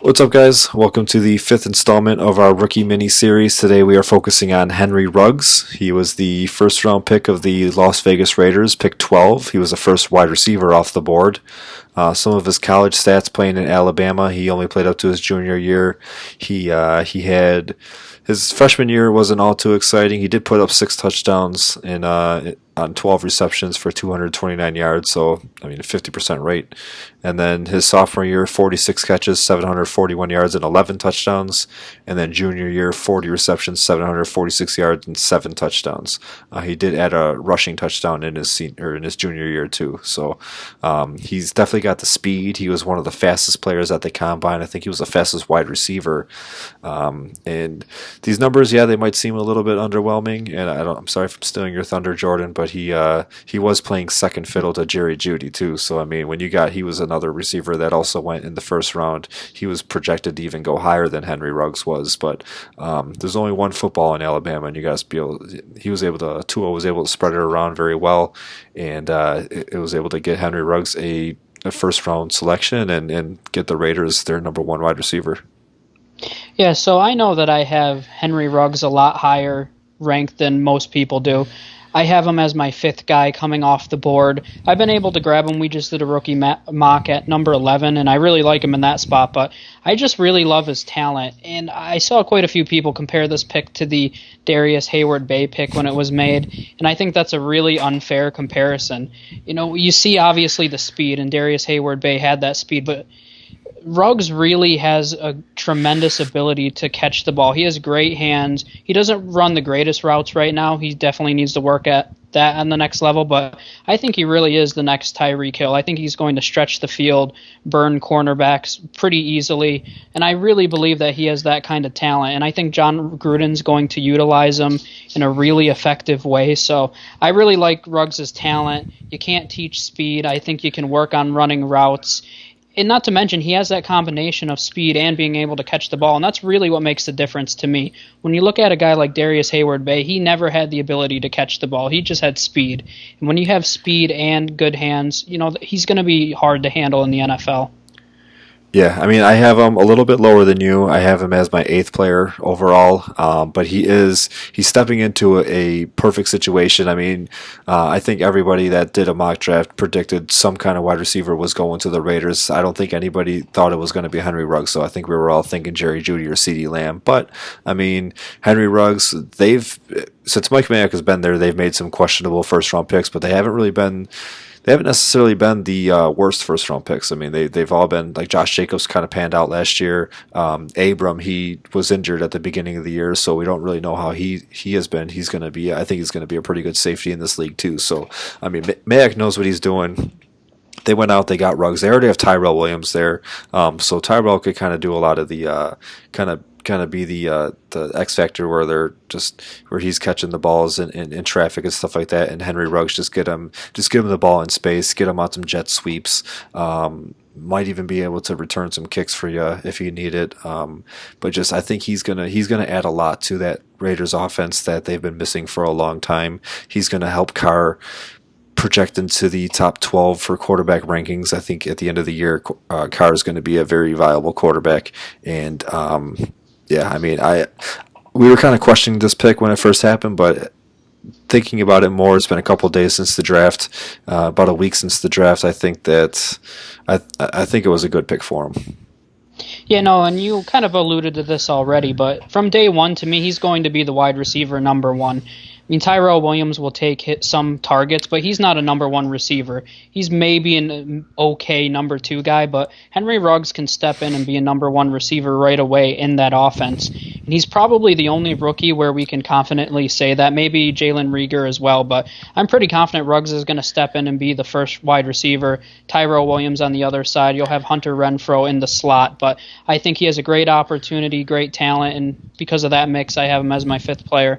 What's up, guys? Welcome to the fifth installment of our rookie mini series. Today we are focusing on Henry Ruggs. He was the first round pick of the Las Vegas Raiders, pick 12. He was the first wide receiver off the board. Some of his college stats playing in Alabama, he only played up to his junior year. He had his freshman year wasn't all too exciting. He did put up 6 touchdowns on 12 receptions for 229 yards, so I mean a 50% rate. And then his sophomore year, 46 catches, 741 yards, and 11 touchdowns. And then junior year, 40 receptions, 746 yards, and 7 touchdowns. He did add a rushing touchdown in his junior year too. So he's definitely got the speed. He was one of the fastest players at the combine. I think he was the fastest wide receiver. And these numbers, yeah, they might seem a little bit underwhelming. And I'm sorry if I'm stealing your thunder, Jordan, but he was playing second fiddle to Jerry Jeudy too. So I mean, he was another receiver that also went in the first round. He was projected to even go higher than Henry Ruggs was, but there's only one football in Alabama, and Tua was able to spread it around very well, and it was able to get Henry Ruggs a first round selection and get the Raiders their number one wide receiver. Yeah, so I know that I have Henry Ruggs a lot higher ranked than most people do. I have him as my fifth guy coming off the board. I've been able to grab him. We just did a rookie mock at number 11, and I really like him in that spot, but I just really love his talent. And I saw quite a few people compare this pick to the Darius Hayward-Bay pick when it was made, and I think that's a really unfair comparison. You know, you see obviously the speed, and Darius Hayward-Bay had that speed, but Ruggs really has a tremendous ability to catch the ball. He has great hands. He doesn't run the greatest routes right now. He definitely needs to work at that on the next level, but I think he really is the next Tyreek Hill. I think he's going to stretch the field, burn cornerbacks pretty easily, and I really believe that he has that kind of talent, and I think John Gruden's going to utilize him in a really effective way, so I really like Ruggs' talent. You can't teach speed. I think you can work on running routes. And not to mention, he has that combination of speed and being able to catch the ball, and that's really what makes the difference to me. When you look at a guy like Darius Hayward-Bay, he never had the ability to catch the ball. He just had speed. And when you have speed and good hands, you know, he's going to be hard to handle in the NFL. Yeah, I mean, I have him a little bit lower than you. I have him as my 8th player overall, but he's stepping into a perfect situation. I mean, I think everybody that did a mock draft predicted some kind of wide receiver was going to the Raiders. I don't think anybody thought it was going to be Henry Ruggs, so I think we were all thinking Jerry Jeudy or CeeDee Lamb. But, I mean, Henry Ruggs, since Mike Mayock has been there, they've made some questionable first-round picks, but they haven't necessarily been the worst first round picks. I mean, they've all been like Josh Jacobs kind of panned out last year. Abram, he was injured at the beginning of the year, so we don't really know how he has been. I think he's going to be a pretty good safety in this league too. So I mean, Mayock knows what he's doing. They went out, they got Ruggs. They already have Tyrell Williams there, so Tyrell could kind of do a lot of the kind of be the X factor where he's catching the balls in traffic and stuff like that, and Henry Ruggs just give him the ball in space, get him on some jet sweeps. Might even be able to return some kicks for you if you need it. But I think he's gonna add a lot to that Raiders offense that they've been missing for a long time. He's gonna help Carr project into the top 12 for quarterback rankings. I think at the end of the year, Carr is going to be a very viable quarterback. And yeah, I mean, we were kind of questioning this pick when it first happened, but thinking about it more, it's been a couple of days since the draft, about a week since the draft. I think it was a good pick for him. Yeah, no, and you kind of alluded to this already, but from day one, to me, he's going to be the wide receiver number one. I mean, Tyrell Williams will take some targets, but he's not a number one receiver. He's maybe an okay number two guy, but Henry Ruggs can step in and be a number one receiver right away in that offense. And he's probably the only rookie where we can confidently say that. Maybe Jalen Reagor as well, but I'm pretty confident Ruggs is going to step in and be the first wide receiver. Tyrell Williams on the other side. You'll have Hunter Renfrow in the slot, but I think he has a great opportunity, great talent, and because of that mix, I have him as my 5th player.